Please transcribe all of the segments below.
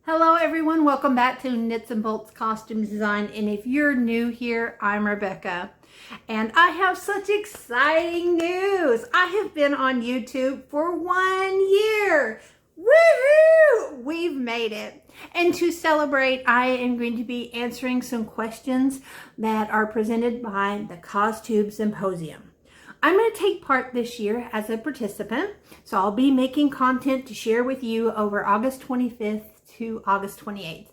Hello everyone, welcome back to Knits and Bolts Costume Design, and if you're new here, I'm Rebecca and I have such exciting news. I have been on YouTube for 1 year. Woohoo! We've made it. And to celebrate, I am going to be answering some questions that are presented by the CosTube Symposium. I'm going to take part this year as a participant, so I'll be making content to share with you over August 25th to August 28th.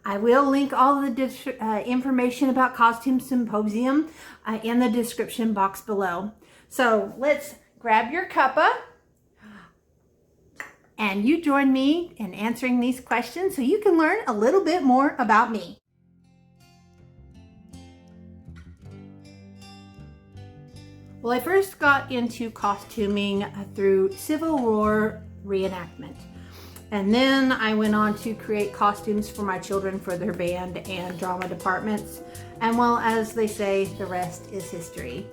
I will link all of the information about CosTube Symposium in the description box below. So let's grab your cuppa and you join me in answering these questions so you can learn a little bit more about me. Well, I first got into costuming through Civil War reenactment. And then I went on to create costumes for my children for their band and drama departments. And well, as they say, the rest is history.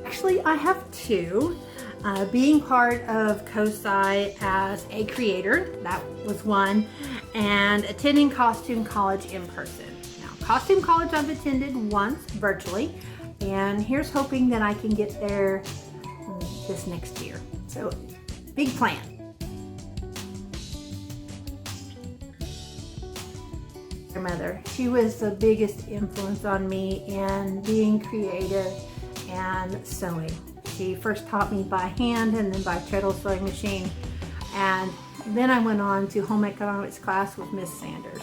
Actually, I have two. Being part of CoSy as a creator, that was one, and attending Costume College in person. Now, Costume College I've attended once virtually, and here's hoping that I can get there this next year. So, big plan. My mother, she was the biggest influence on me in being creative and sewing. She first taught me by hand and then by treadle sewing machine. And then I went on to home economics class with Miss Sanders.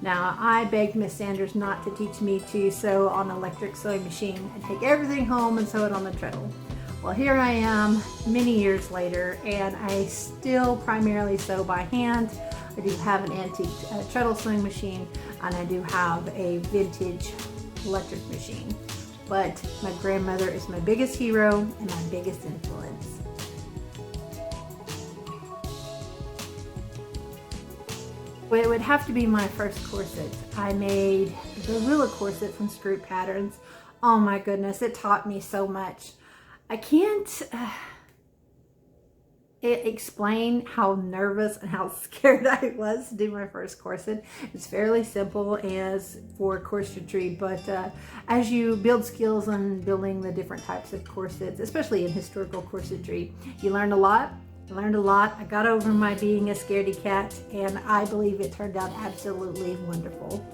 Now, I begged Miss Sanders not to teach me to sew on an electric sewing machine and take everything home and sew it on the treadle. Well, here I am many years later, and I still primarily sew by hand. I do have an antique treadle sewing machine, and I do have a vintage electric machine. But my grandmother is my biggest hero and my biggest influence. Well, it would have to be my first corset. I made the Gorilla corset from Screw Patterns. Oh my goodness, it taught me so much. I can't explain how nervous and how scared I was to do my first corset. It's fairly simple as for corsetry, but as you build skills on building the different types of corsets, especially in historical corsetry, you learn a lot. I learned a lot. I got over my being a scaredy cat, and I believe it turned out absolutely wonderful.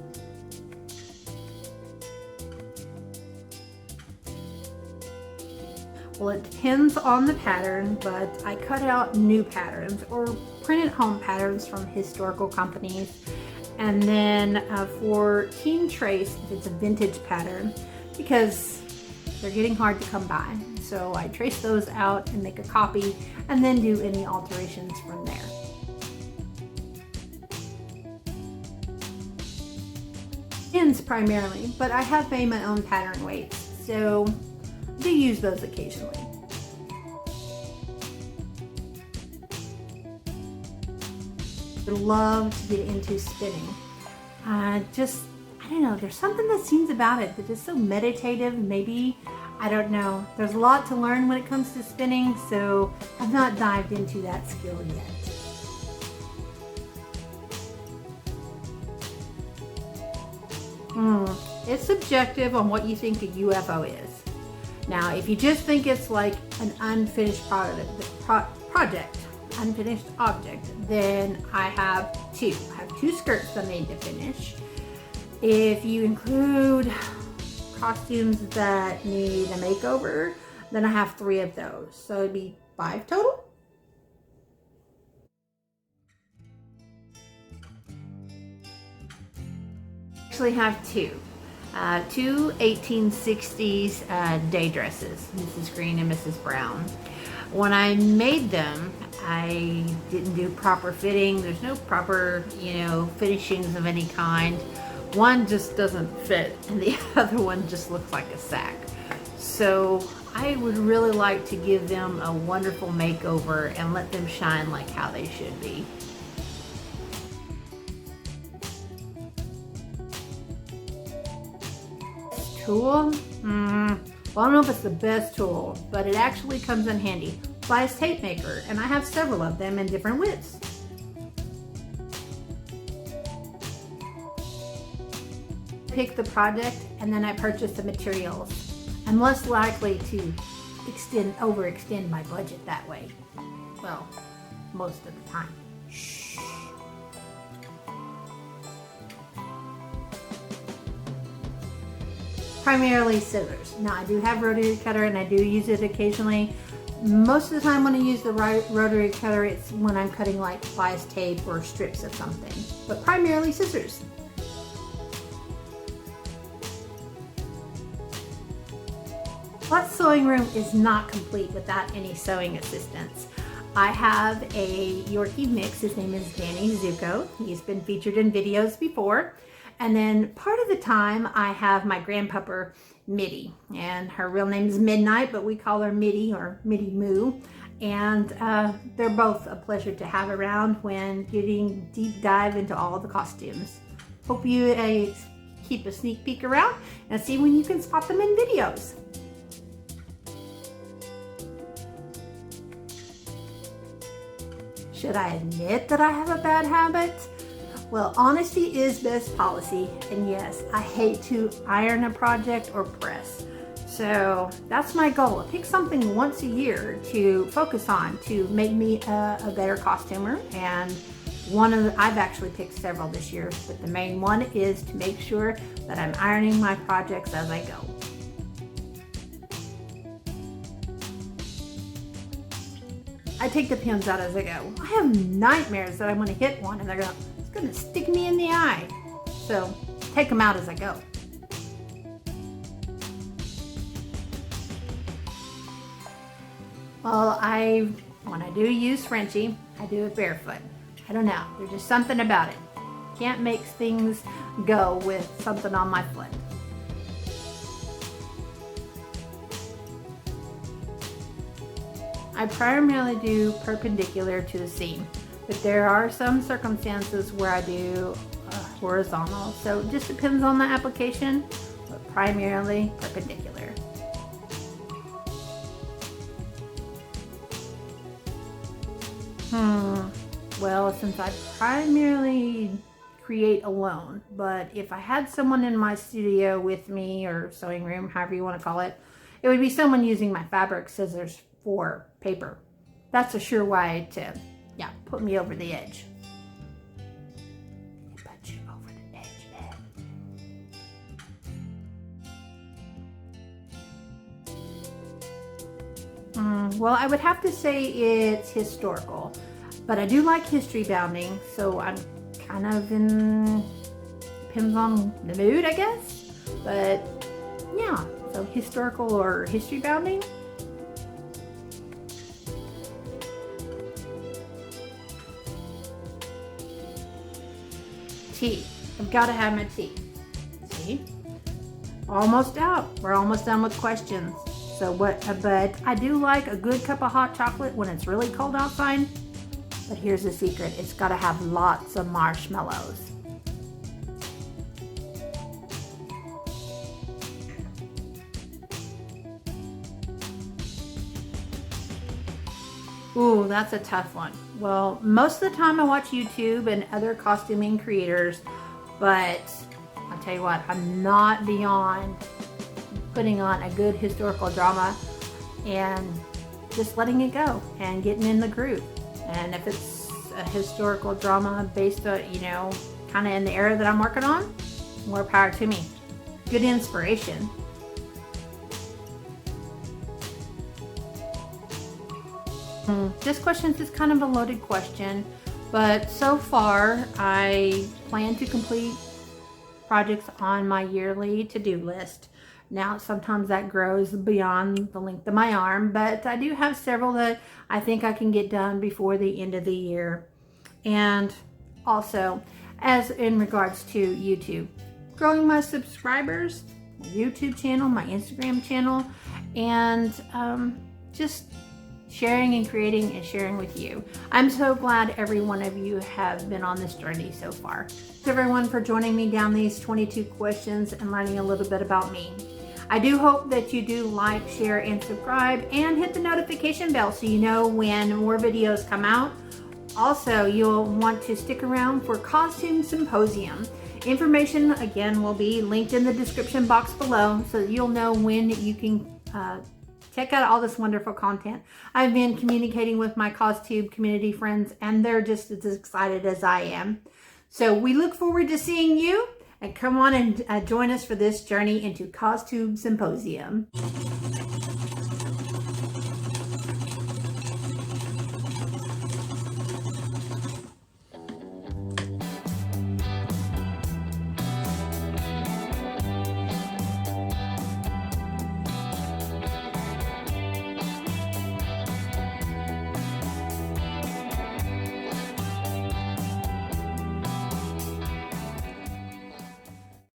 Well, it depends on the pattern, but I cut out new patterns or printed home patterns from historical companies. And then for Team Trace, if it's a vintage pattern, because they're getting hard to come by. So I trace those out and make a copy and then do any alterations from there. Pins primarily, but I have made my own pattern weights, so I do use those occasionally. I love to get into spinning. I don't know, there's something that seems about it that is so meditative. Maybe, I don't know. There's a lot to learn when it comes to spinning, so I've not dived into that skill yet. It's subjective on what you think a UFO is. Now, if you just think it's like an unfinished unfinished object, then I have two. I have two skirts that I need to finish. If you include costumes that need a makeover, then I have 3 of those. So it'd be 5 total. Actually have 2. two 1860s day dresses, Mrs. Green and Mrs. Brown. When I made them, I didn't do proper fitting. There's no proper, finishings of any kind. One just doesn't fit and the other one just looks like a sack. So I would really like to give them a wonderful makeover and let them shine like how they should be. Tool? Well, I don't know if it's the best tool, but it actually comes in handy. Bias tape maker, and I have several of them in different widths. Pick the project and then I purchase the materials. I'm less likely to overextend my budget that way. Well, most of the time. Primarily scissors. Now I do have rotary cutter and I do use it occasionally. Most of the time when I use the rotary cutter, it's when I'm cutting like bias tape or strips of something, but primarily scissors. But sewing room is not complete without any sewing assistance. I have a Yorkie mix. His name is Danny Zuko. He's been featured in videos before. And then part of the time I have my grandpupper Mitty, and her real name is Midnight, but we call her Mitty or Mitty Moo. And they're both a pleasure to have around when getting deep dive into all of the costumes. Hope you keep a sneak peek around and see when you can spot them in videos. Should I admit that I have a bad habit? Well, honesty is best policy, and yes, I hate to iron a project or press. So that's my goal. Pick something once a year to focus on to make me a better costumer. And I've actually picked several this year, but the main one is to make sure that I'm ironing my projects as I go. I take the pins out as I go. I have nightmares that I'm going to hit one and they're going to stick me in the eye. So take them out as I go. Well, when I do use Frenchie, I do it barefoot. I don't know. There's just something about it. Can't make things go with something on my foot. I primarily do perpendicular to the seam, but there are some circumstances where I do horizontal. So it just depends on the application, but primarily perpendicular. Well, since I primarily create alone, but if I had someone in my studio with me or sewing room, however you want to call it, it would be someone using my fabric scissors for paper. That's a sure way to, put me over the edge. Put you over the edge, Well, I would have to say it's historical, but I do like history bounding, so I'm kind of depends on the mood, I guess. But yeah, so historical or history bounding. Tea. I've got to have my tea. See? Almost out. We're almost done with questions. So but I do like a good cup of hot chocolate when it's really cold outside. But here's the secret. It's got to have lots of marshmallows. Ooh, that's a tough one. Well, most of the time I watch YouTube and other costuming creators, but I'll tell you what, I'm not beyond putting on a good historical drama and just letting it go and getting in the groove. And if it's a historical drama based on, kind of in the era that I'm working on, more power to me. Good inspiration. This question is kind of a loaded question, but so far I plan to complete projects on my yearly to-do list. Now, sometimes that grows beyond the length of my arm, but I do have several that I think I can get done before the end of the year. And also, as in regards to YouTube, growing my subscribers, my YouTube channel, my Instagram channel, and just sharing and creating and sharing with you. I'm so glad every one of you have been on this journey so far. Thanks everyone for joining me down these 22 questions and learning a little bit about me. I do hope that you do like, share, and subscribe, and hit the notification bell so you know when more videos come out. Also, you'll want to stick around for CosTube Symposium. Information, again, will be linked in the description box below so that you'll know when you can check out all this wonderful content. I've been communicating with my CosTube community friends, and they're just as excited as I am. So we look forward to seeing you, and come on and join us for this journey into CosTube Symposium.